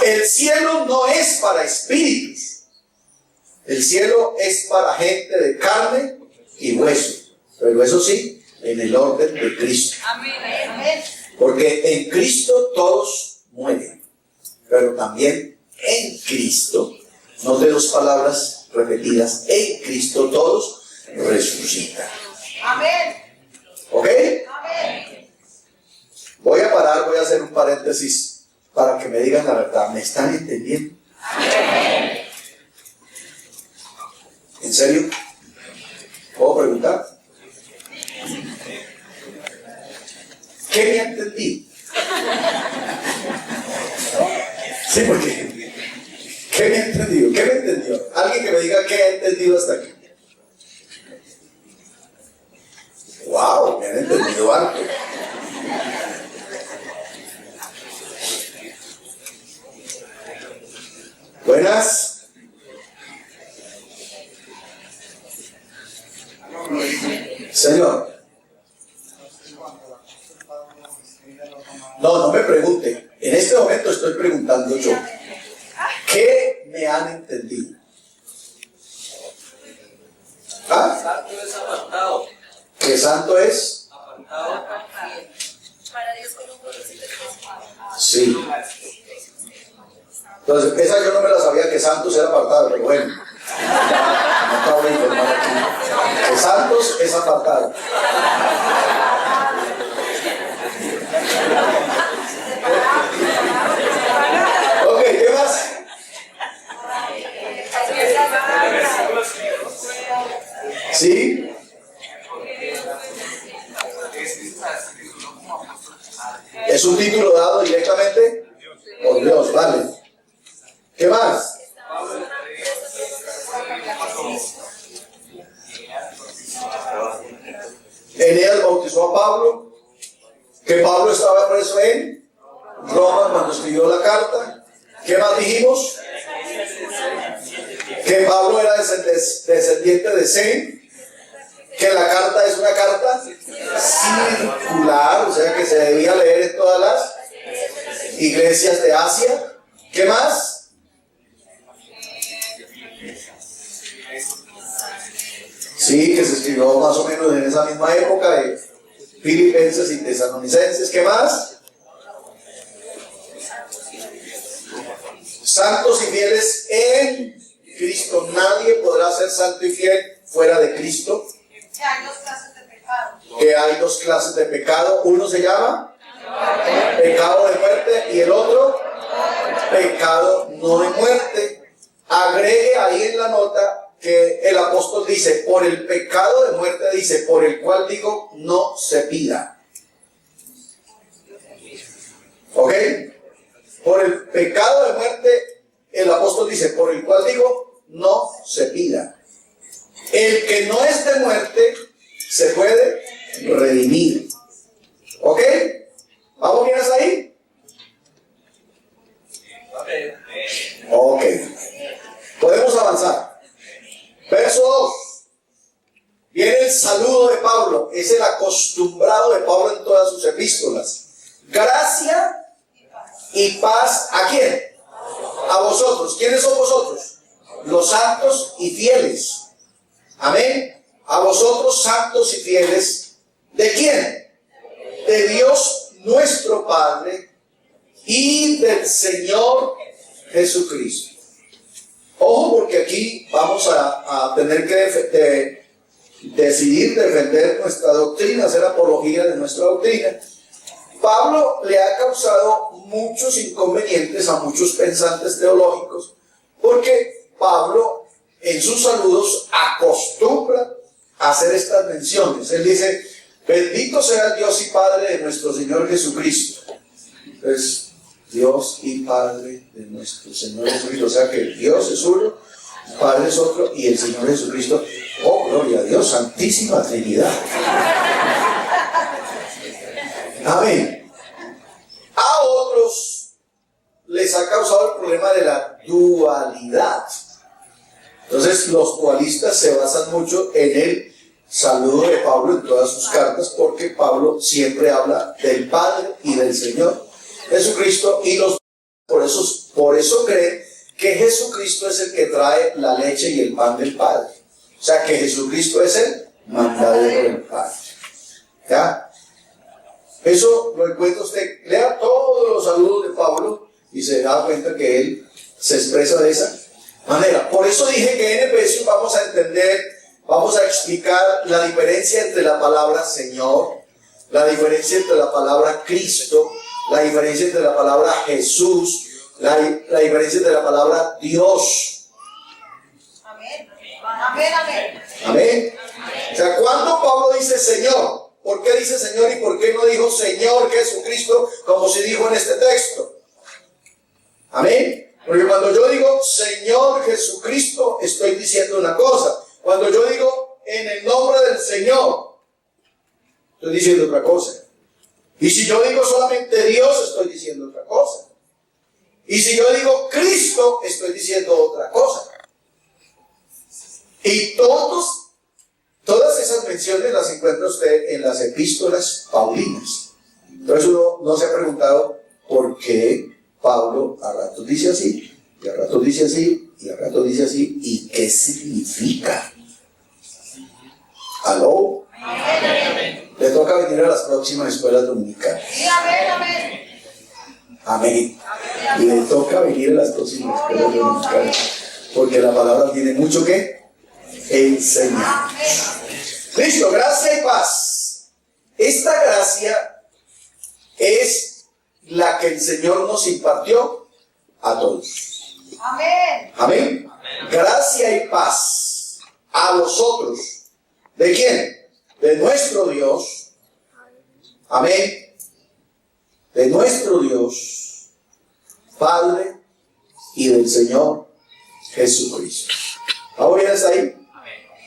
El cielo no es para espíritus. El cielo es para gente de carne y hueso. Pero eso sí, en el orden de Cristo. Porque en Cristo todos mueren, pero también en Cristo, note dos palabras repetidas: en Cristo todos resucitan. Amén. ¿Ok? Amén. Voy a parar, voy a hacer un paréntesis para que me digan la verdad. ¿Me están entendiendo? Amén. ¿En serio? ¿Puedo preguntar? ¿Qué me ha entendido? Sí, porque ¿qué me ha entendido? ¿Qué me entendió? Alguien que me diga qué ha entendido hasta aquí. ¡Wow! Me han entendido algo. Buenas. Señor. No me pregunte. En este momento estoy preguntando yo. ¿Qué me han entendido? ¿Ah? Santo es apartado. ¿Qué santo es? Apartado. Para Dios con un conocimiento. Sí. Entonces, esa yo no me la sabía, que santos era apartado, pero bueno. Me acabo de informar aquí. Que santos es apartado. Ok, ¿qué más? ¿Sí? Es un título dado directamente por Dios, vale. ¿Qué más? Eneas bautizó a Pablo, que Pablo estaba preso en Roma cuando escribió la carta. ¿Qué más dijimos? Que Pablo era descendiente de Sem, que la carta es una carta circular, o sea que se debía leer en todas las iglesias de Asia. ¿Qué más? Sí, que se escribió más o menos en esa misma época, de Filipenses y Tesalonicenses. ¿Qué más? Santos y fieles en Cristo. Nadie podrá ser santo y fiel fuera de Cristo? Que hay dos clases de pecado. Que hay dos clases de pecado. Uno se llama pecado de muerte y el otro pecado no de muerte. Agregue ahí en la nota que el apóstol dice, por el pecado de muerte, dice, por el cual digo, no se pida. ¿Ok? Por el pecado de muerte, el apóstol dice, por el cual digo, no se pida. El que no es de muerte, se puede redimir. ¿Ok? ¿Vamos bien hasta ahí? Ok. Podemos avanzar. Verso 2. Viene el saludo de Pablo. Es el acostumbrado de Pablo en todas sus epístolas. Gracia y paz. ¿A quién? A vosotros. ¿Quiénes son vosotros? Los santos y fieles. Amén. A vosotros, santos y fieles. ¿De quién? De Dios nuestro Padre y del Señor Jesucristo. Ojo, porque aquí vamos a tener que decidir defender nuestra doctrina, hacer apología de nuestra doctrina. Pablo le ha causado muchos inconvenientes a muchos pensantes teológicos, porque Pablo en sus saludos acostumbra a hacer estas menciones. Él dice, bendito sea el Dios y Padre de nuestro Señor Jesucristo. Entonces, Dios y Padre de nuestro Señor Jesucristo. O sea que Dios es uno, el Padre es otro y el Señor Jesucristo. Oh, gloria a Dios, Santísima Trinidad. Amén. A otros les ha causado el problema de la dualidad. Entonces los dualistas se basan mucho en el saludo de Pablo en todas sus cartas, porque Pablo siempre habla del Padre y del Señor Jesucristo, y por eso creen que Jesucristo es el que trae la leche y el pan del Padre. O sea que Jesucristo es el mandadero del Padre. ¿Ya? Eso lo encuentra usted, lea todos los saludos de Pablo y se da cuenta que él se expresa de esa manera. Por eso dije que en Efesios vamos a entender, vamos a explicar la diferencia entre la palabra Señor, la diferencia entre la palabra Cristo, la diferencia entre la palabra Jesús, la diferencia entre la palabra Dios. Amén. Amén, amén. Amén. O sea, cuando Pablo dice Señor, ¿por qué dice Señor y por qué no dijo Señor Jesucristo como se dijo en este texto? Amén. Porque cuando yo digo Señor Jesucristo, estoy diciendo una cosa. Cuando yo digo en el nombre del Señor, estoy diciendo otra cosa. Y si yo digo solamente Dios, estoy diciendo otra cosa. Y si yo digo Cristo, estoy diciendo otra cosa. Y todas esas menciones las encuentra usted en las epístolas paulinas. Entonces uno no se ha preguntado por qué Pablo a ratos dice así, y a ratos dice así, y a ratos dice así, y qué significa. ¿Aló? Amén. Le toca venir a las próximas escuelas dominicales. Sí, amén, amén. Amén. Y le toca venir a las próximas escuelas dominicales, porque la palabra tiene mucho que enseñar. Listo, gracia y paz. Esta gracia es la que el Señor nos impartió a todos. Amén. Amén. Gracia y paz a vosotros. ¿De quién? De nuestro Dios. Amén. De nuestro Dios, Padre, y del Señor Jesucristo. ¿Ahora ya está ahí?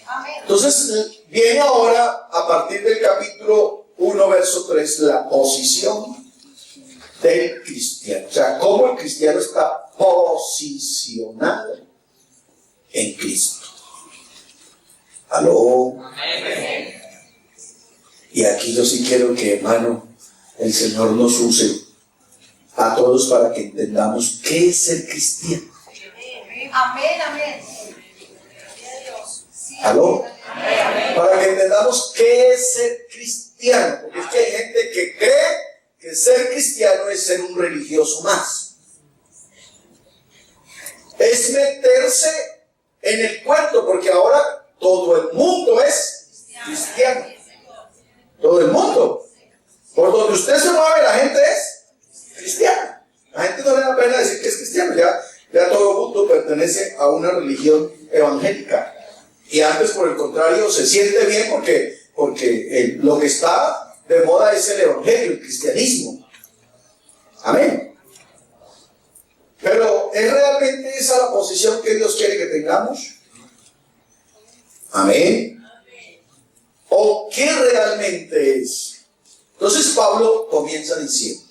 Amén. Entonces viene ahora, a partir del capítulo 1, verso 3, la posición del cristiano. O sea, cómo el cristiano está posicionado en Cristo. ¿Aló? Amén. Y aquí yo sí quiero que, hermano, el Señor nos use a todos para que entendamos qué es ser cristiano. Amén, amén. ¿Aló? Para que entendamos qué es ser cristiano. Porque es que hay gente que cree que ser cristiano es ser un religioso más. Es meterse en el cuento, porque ahora todo el una religión evangélica. Y antes, por el contrario, se siente bien porque lo que está de moda es el evangelio, el cristianismo. Amén. Pero ¿es realmente esa la posición que Dios quiere que tengamos? Amén. ¿O qué realmente es? Entonces Pablo comienza diciendo,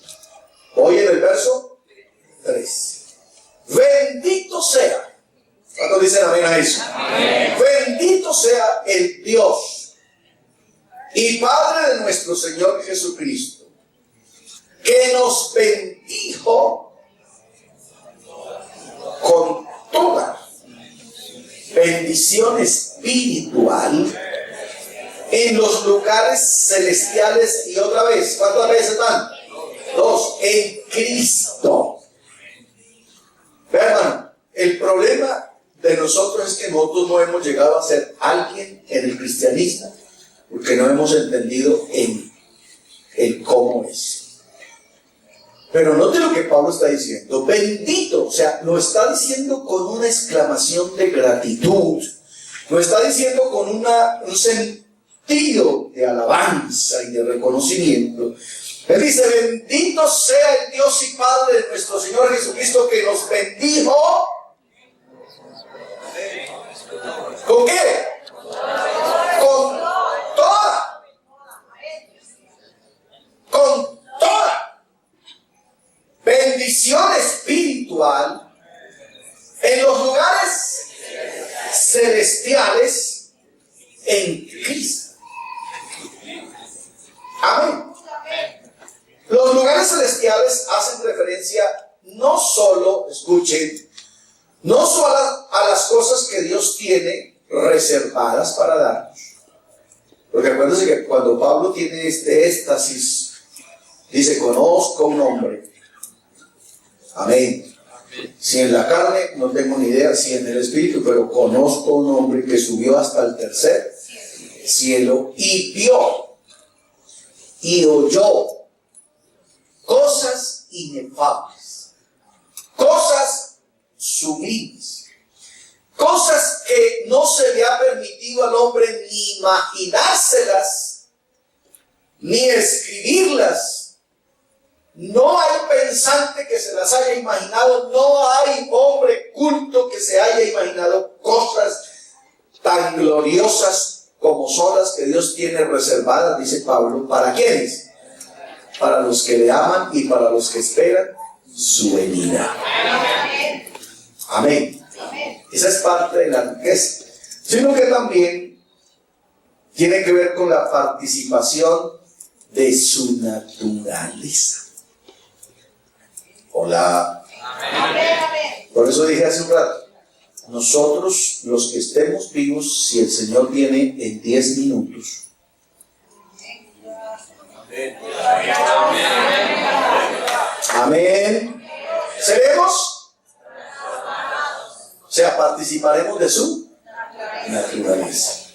hoy en el verso 3, bendito sea. ¿Cuántos dicen amén a eso? Amén. Bendito sea el Dios y Padre de nuestro Señor Jesucristo, que nos bendijo con toda bendición espiritual en los lugares celestiales. Y otra vez, ¿cuántas veces van? 2, en Cristo. Vean, hermano, el problema de nosotros es que nosotros no hemos llegado a ser alguien en el cristianismo porque no hemos entendido el cómo es. Pero note lo que Pablo está diciendo, bendito, o sea, lo está diciendo con una exclamación de gratitud, lo está diciendo con un sentido de alabanza y de reconocimiento. Él dice, bendito sea el Dios y Padre de nuestro Señor Jesucristo, que nos bendijo. ¿Con qué? Con toda bendición espiritual en los lugares celestiales en Cristo. Amén. Los lugares celestiales hacen referencia no solo, escuchen, no solo a las cosas que Dios tiene reservadas para darnos. Porque acuérdense que cuando Pablo tiene este éxtasis, dice, conozco un hombre. Amén. Si en la carne, no tengo ni idea si en el espíritu, pero conozco un hombre que subió hasta el tercer cielo y vio y oyó cosas inefables, cosas sublimes, cosas que no se le ha permitido al hombre ni imaginárselas, ni escribirlas. No hay pensante que se las haya imaginado, no hay hombre culto que se haya imaginado cosas tan gloriosas como son las que Dios tiene reservadas, dice Pablo. ¿Para quiénes? Para los que le aman y para los que esperan su venida. Amén. Esa es parte de la riqueza, sino que también tiene que ver con la participación de su naturaleza. Hola. Por eso dije hace un rato, nosotros los que estemos vivos, si el Señor viene en 10 minutos, amén, seremos, o sea, participaremos de su naturaleza.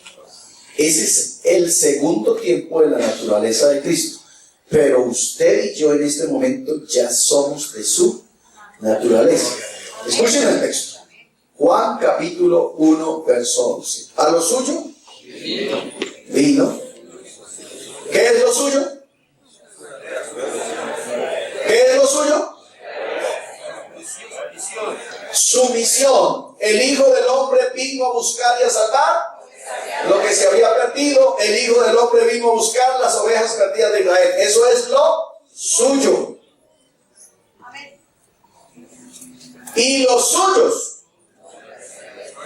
Ese es el segundo tiempo de la naturaleza de Cristo. Pero usted y yo en este momento ya somos de su naturaleza. Escuchen el texto. Juan capítulo 1, verso 11. ¿A lo suyo? Vino. ¿Qué es lo suyo? ¿Qué es lo suyo? Su misión. El Hijo del Hombre vino a buscar y a salvar lo que se había perdido. El Hijo del Hombre vino a buscar las ovejas perdidas de Israel. Eso es lo suyo. Y los suyos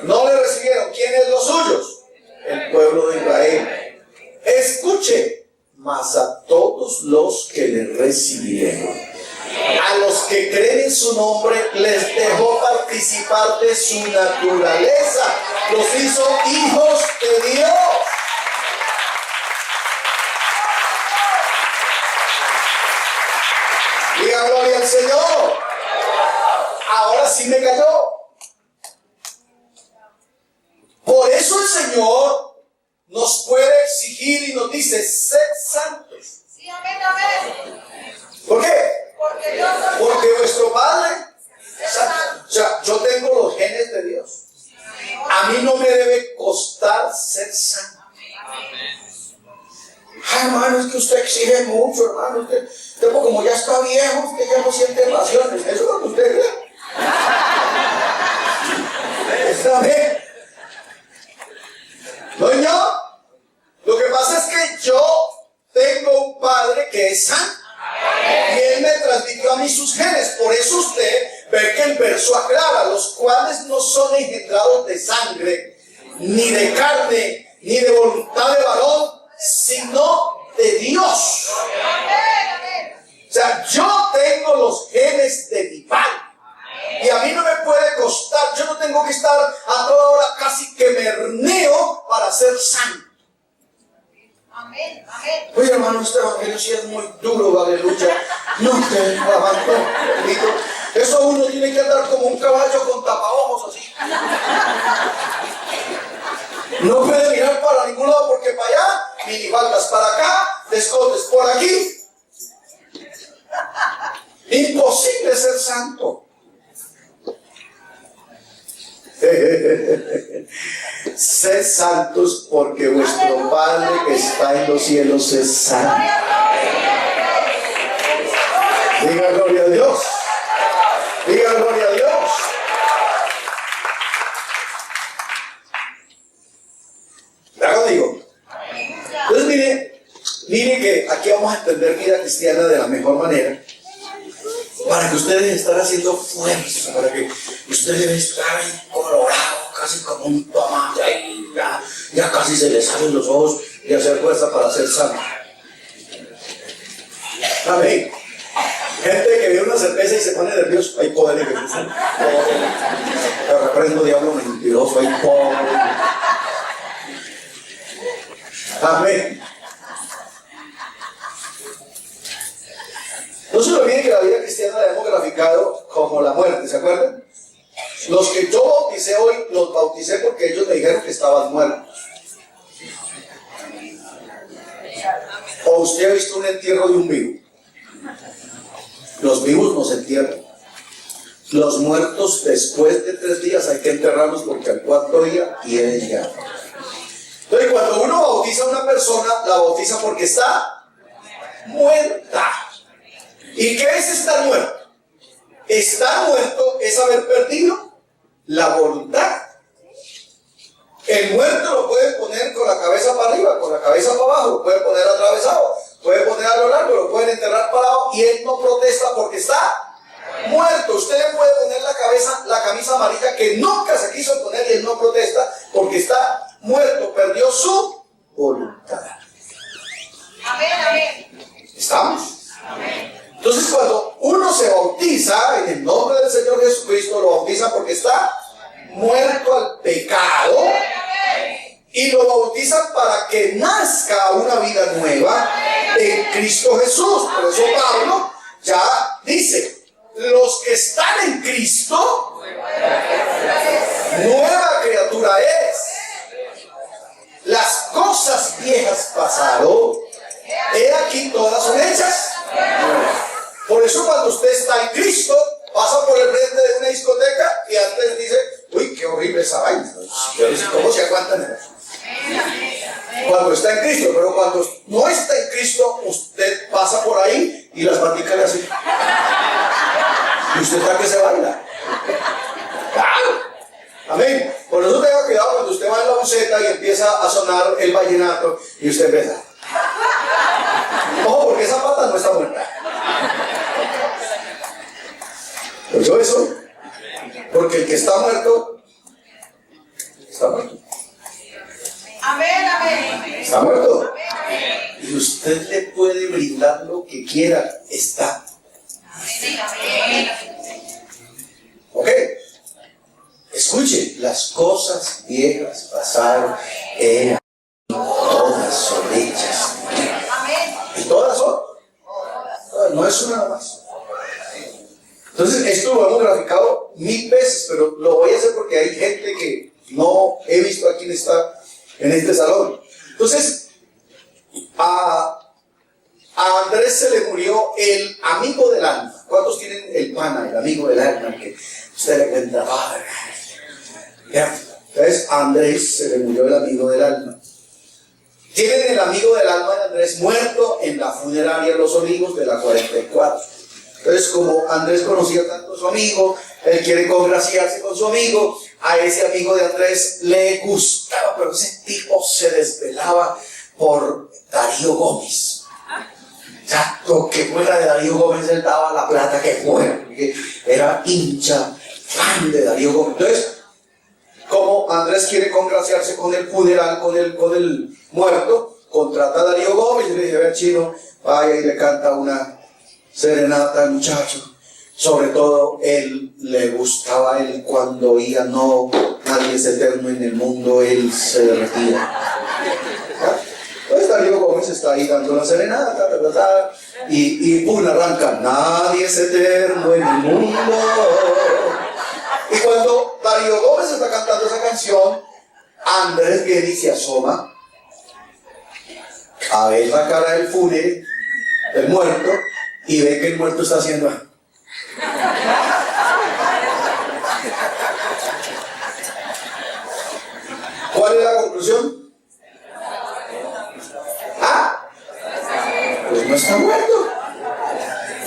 no le recibieron. ¿Quién es los suyos? El pueblo de Israel. Escuche, mas a todos los que le recibieron, a los que creen en su nombre, les dejó participar de su naturaleza. Los hizo hijos de Dios. Diga gloria al Señor. Ahora sí me cayó. Por eso el Señor nos puede exigir y nos dice, sed santos. Sí, amén, amén. ¿Por qué? Porque yo soy Porque vuestro Padre es santo. O sea, yo tengo los genes de Dios. debe costar ser santo. Ay, hermano, es que usted exige mucho, hermano. Usted como ya está viejo, usted ya no siente pasiones. Eso es lo que usted cree. ¿Está bien? Doña, lo que pasa es que yo tengo un padre que es santo. Y él me transmitió a mí sus genes. Por eso usted ve que el verso aclara, los cuales no son engendrados de sangre, ni de carne, ni de voluntad de varón, sino de Dios. O sea, yo tengo los genes de mi padre. Y a mí no me puede costar, yo no tengo que estar a toda hora casi que me herneo para ser santo. Amén, amén. Oye, hermano, este evangelio sí es muy duro, aleluya. No te levanto, bendito. Eso uno tiene que andar como un caballo con tapaojos así. No puede mirar para ningún lado porque para allá, minifaldas, para acá, descotes, por aquí. Imposible ser santo. Sed santos porque vuestro Padre que está en los cielos es santo. Diga gloria a Dios. Diga gloria a Dios. ¿Está conmigo? Entonces mire que aquí vamos a entender vida cristiana de la mejor manera. Para que ustedes estén haciendo fuerza, para que ustedes deben estar ahí colorado, casi como un tomate, ahí, ya casi se les salen los ojos y hacer fuerza para ser santo. Amén. Gente que ve una cerveza y se pone nervioso, hay poder en Jesús. Te reprendo, diablo mentiroso, hay poder. Amén. No se olviden que la vida cristiana la hemos graficado como la muerte, ¿se acuerdan? Los que yo bauticé hoy, los bauticé porque ellos me dijeron que estaban muertos. ¿O usted ha visto un entierro de un vivo? Los vivos no se entierran. Los muertos después de 3 días hay que enterrarlos porque al 4º día tienen ya. Entonces cuando uno bautiza a una persona, la bautiza porque está muerta. ¿Y qué es estar muerto? Estar muerto es haber perdido la voluntad. El muerto lo puede poner con la cabeza para arriba, con la cabeza para abajo, lo puede poner atravesado, puede poner a lo largo, lo pueden enterrar parado y él no protesta porque está muerto. Usted le puede poner la camisa amarilla que nunca se quiso poner y él no protesta porque está muerto, perdió su voluntad. Amén, amén. ¿Estamos? Amén. Entonces cuando uno se bautiza en el nombre del Señor Jesucristo, lo bautiza porque está muerto al pecado y lo bautiza para que nazca una vida nueva en Cristo Jesús. Por eso Pablo ya dice, los que están en Cristo, nueva criatura es. Las cosas viejas pasaron, he aquí todas son hechas. Por eso cuando usted está en Cristo, pasa por el frente de una discoteca y antes dice, uy, qué horrible esa vaina. ¿Cómo se aguantan eso? Cuando está en Cristo, pero cuando no está en Cristo, usted pasa por ahí y las paticas le hacen. Y usted está que se baila. ¡Claro! Amén. Por eso tenga cuidado cuando usted va en la buceta y empieza a sonar el vallenato y usted empieza. Ojo, porque esa pata no está muerta. ¿Oyó eso? Porque el que está muerto, está muerto. Amén, amén. Está muerto. Y usted le puede brindar lo que quiera, está. Amén. ¿Ok? Escuche, las cosas viejas pasaron, eran todas son hechas. Amén. ¿Y todas son? No es una más. Entonces, esto lo hemos graficado 1000 veces, pero lo voy a hacer porque hay gente que no he visto aquí en este salón. Entonces, a Andrés se le murió el amigo del alma. ¿Cuántos tienen el pana, el amigo del alma? Que usted le cuenta, Entonces a Andrés se le murió el amigo del alma. Tienen el amigo del alma de Andrés muerto en la funeraria Los Olivos de la 44. Entonces, como Andrés conocía tanto a su amigo, él quiere congraciarse con su amigo. A ese amigo de Andrés le gustaba, pero ese tipo se desvelaba por Darío Gómez. O sea, lo que fuera de Darío Gómez, él daba la plata que fuera, porque era hincha, fan de Darío Gómez. Entonces, como Andrés quiere congraciarse con el funeral, con el muerto, contrata a Darío Gómez y le dice: a ver, chino, vaya y le canta una serenata al muchacho. Sobre todo, él le gustaba él cuando oía no, nadie es eterno en el mundo, él se derretía. Pues Darío Gómez está ahí dando la serenata, y pum, arranca: nadie es eterno en el mundo. Y cuando Darío Gómez está cantando esa canción, Andrés viene y se asoma a ver la cara del fúnebre, del muerto, y ve que el muerto está haciendo. ¿Cuál es la conclusión? Pues no está muerto,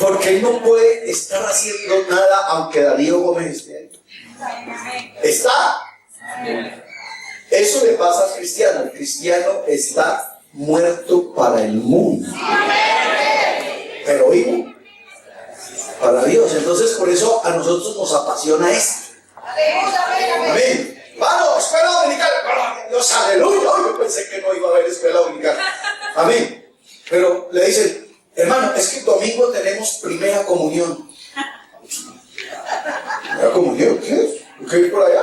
porque él no puede estar haciendo nada aunque Darío Gómez esté ahí. ¿Está? Eso le pasa al cristiano. El cristiano está muerto para el mundo, pero vivo para Dios. Entonces, por eso a nosotros nos apasiona esto. Amén. Vamos, escuela dominical. Dios, aleluya. Yo pensé que no iba a haber escuela dominical. Amén. Pero le dicen: hermano, es que el domingo tenemos primera comunión. ¿Primera comunión? ¿Qué? ¿Qué ir por allá?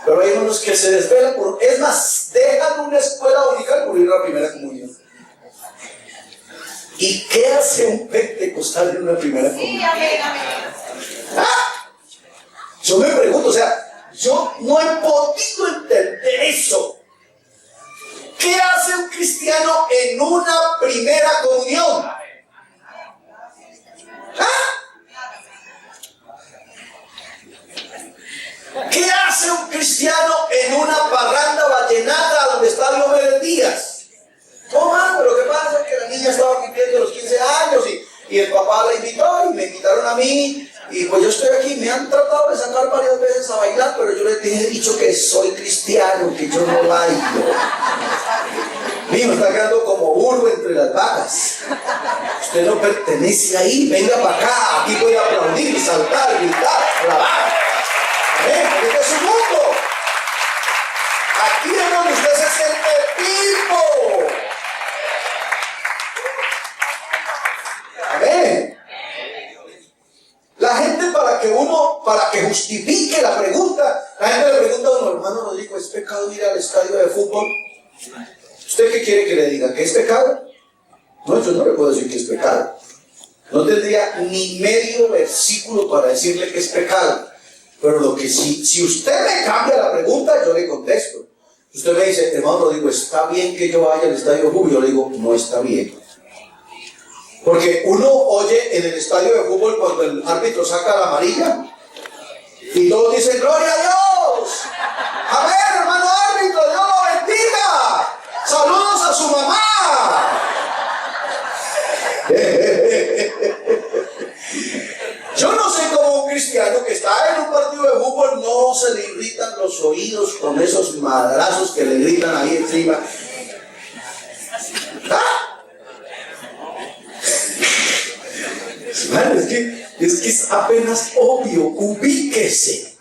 Pero hay unos que se desvelan por... Es más, dejan una escuela dominical por ir a la primera comunión. ¿Y qué hace un pentecostal en una primera comunión? Yo me pregunto, o sea, yo no he podido entender eso. ¿Qué hace un cristiano en una primera comunión? ¿Qué hace un cristiano en una parranda vallenata donde está Diomedes Díaz? No, mano, lo que pasa es que la niña estaba cumpliendo los 15 años y el papá la invitó y me invitaron a mí, y pues yo estoy aquí. Me han tratado de sacar varias veces a bailar, pero yo les he dicho que soy cristiano, que yo no bailo. Mío, está quedando como burro entre las vacas. Usted no pertenece ahí, venga para acá, aquí puede aplaudir, saltar, gritar, alabar. Este es su mundo. Aquí es donde usted se siente vivo. Amén. La gente, para que justifique la pregunta, la gente le pregunta a uno: hermano Rodrigo, ¿es pecado ir al estadio de fútbol? ¿Usted qué quiere que le diga? ¿Que es pecado? No, yo no le puedo decir que es pecado. No tendría ni medio versículo para decirle que es pecado. Pero lo que si usted me cambia la pregunta, yo le contesto. Usted me dice: hermano Rodrigo, ¿está bien que yo vaya al estadio de fútbol? Yo le digo: no está bien. Porque uno oye en el estadio de fútbol cuando el árbitro saca la amarilla y todos dicen: ¡gloria a Dios! A ver, hermano árbitro, Dios lo bendiga. Saludos a su mamá. Yo no sé cómo un cristiano que está en un partido de fútbol no se le irritan los oídos con esos madrazos que le gritan ahí encima. Es que es apenas obvio. Ubíquese.